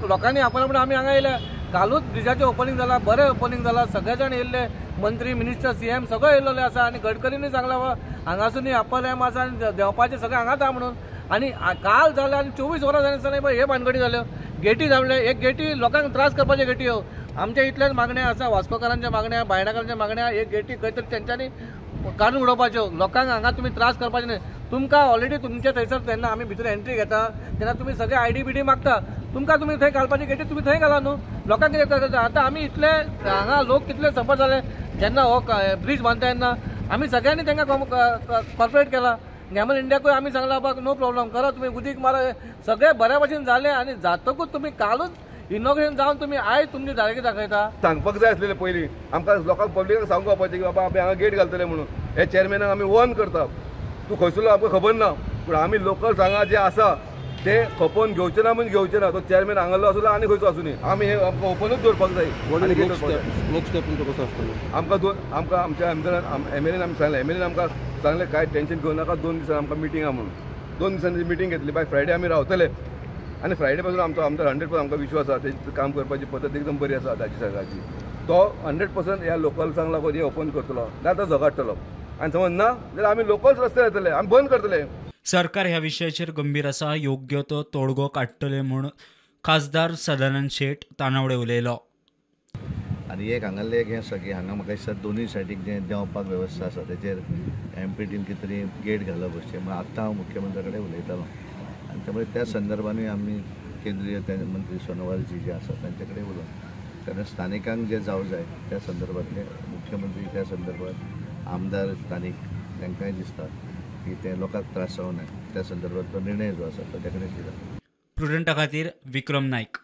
लोकांनी आपण आम्ही हांगा येयले कालूच ब्रिजाचें ओपनिंग जाला, बरें ओपनिंग जाला, सगळे जाण येयल्ले, मंत्री मिनिस्टर सीएम सगळे येयल्ले आसा आनी गडकरींनी सांगला हांगासून अप्पर डॅम आसा आनी देंवपाचें सगळें हांगाच आहा म्हणून। आनी काल जालें आनी 24 वरां जालीं पळय हे भानगडी जाल्यो, गेटी जावले, एक गेटी लोकांक त्रास करपाच्यो गेटी ह्यो आमच्या इतल्याच मागण्या आसा, वास्कोकारांच्या मागण्या, बायणाकारांच्या मागण्या, एक गेटी खंय तरी तेंच्यांनी काडून उडोवपाच्यो, लोकांक हांगा तुमी त्रास करपाचे न्हय। तुमकां ऑलरेडी तुमच्या थंयसर जेन्ना आमी भितर एंट्री घेता तेन्ना तुमी सगळे आयडी बिडी मागता, तुमकां तुमी थंय घालपाची गेटी तुमी थंय घाला न्हू। लोकांक कितें करता आतां आमी इतले हांगा लोक कितले सफर जाले जेन्ना हो ब्रीज बांदता तेन्ना आमी सगळ्यांनी तांकां कॉर्पोरेट केला, गॅमल इंडियाकूय आमी सांगला बाबा नो प्रॉब्लम करा तुमी उदीक मारा, सगळे बऱ्या भशेन जाले आनी जातकूच तुमी कालूच इनॉग्रेशन जावन तुमी आयज तुमची जायगी दाखयता। सांगपाक जाय आसलेलें पयलीं आमकां लोकांक पब्लिकाक सांगूंक येवपाचें की बाबा आमी हांगा गेट घालतले म्हणून, हे चेअरमॅनाक आमी वॉर्न करता, तूं खंयसरलो आमकां खबर ना, पूण आमी लोकल हांगा जे आसा ते खपोवन घेवचे ना म्हणजे घेवचे ना, तो चेअरमॅन हांगालो आसूं आनी खंयचो आसूं न्ही, आमी हे आमकां ओपनूच दवरपाक जाय। नेक्स्ट स्टेप तुमचो कसो आसतलो? आमकां आमच्या आमदारान एमएलएन आमी सांगलें, एमएलएन आमकां सांगलें कांय टेन्शन घेवं नाका, 2 दिसान आमकां मिटींग आहा म्हणून, 2 दिसांची मिटींग घेतली, बाय फ्रायडे आमी रावतले आनी फ्रायडे पासून आमचो आमदार 100% आमकां विश्वास आसा, तेजी काम करपाची पद्दत एकदम बरी आसा ताची सरकाराची, तो 100% ह्या लोकल्सांक लागून हे ओपन करतलो नाजाल्यार तो झगडटलो, आनी समज ना जाल्यार आमी लोकल्स रस्ते येतले, आमी बंद करतले। सरकार ह्या विशयाचेर गंभीर आसा, योग्य तो तोडगो काडटले म्हूण खासदार सदानंद शेट तानावडे उलयलो। आनी एक हांगासलें एक हें आसा की हांगा म्हाका दिसता दोनूय सायडीक जें देंवपाक वेवस्था आसा तेचेर एमपीटीन कितें तरी गेट घालप अशें, म्हण आतां हांव मुख्यमंत्र्या कडेन उलयतालो आनी त्यामुळे त्या संदर्भांनी आमी केंद्रीय मंत्री सोनोवालजी जे आसा तांचे कडेन उलोवन, कारण स्थानिकांक जे जावं जाय त्या संदर्भांतले मुख्यमंत्री त्या संदर्भात आमदार स्थानीक तांकांय दिसता की ते लोकांक त्रास जावं नये त्या संदर्भात तो निर्णय जो आसा तो त्या कडेन दिला। प्रुडंटा खातीर विक्रम नायक।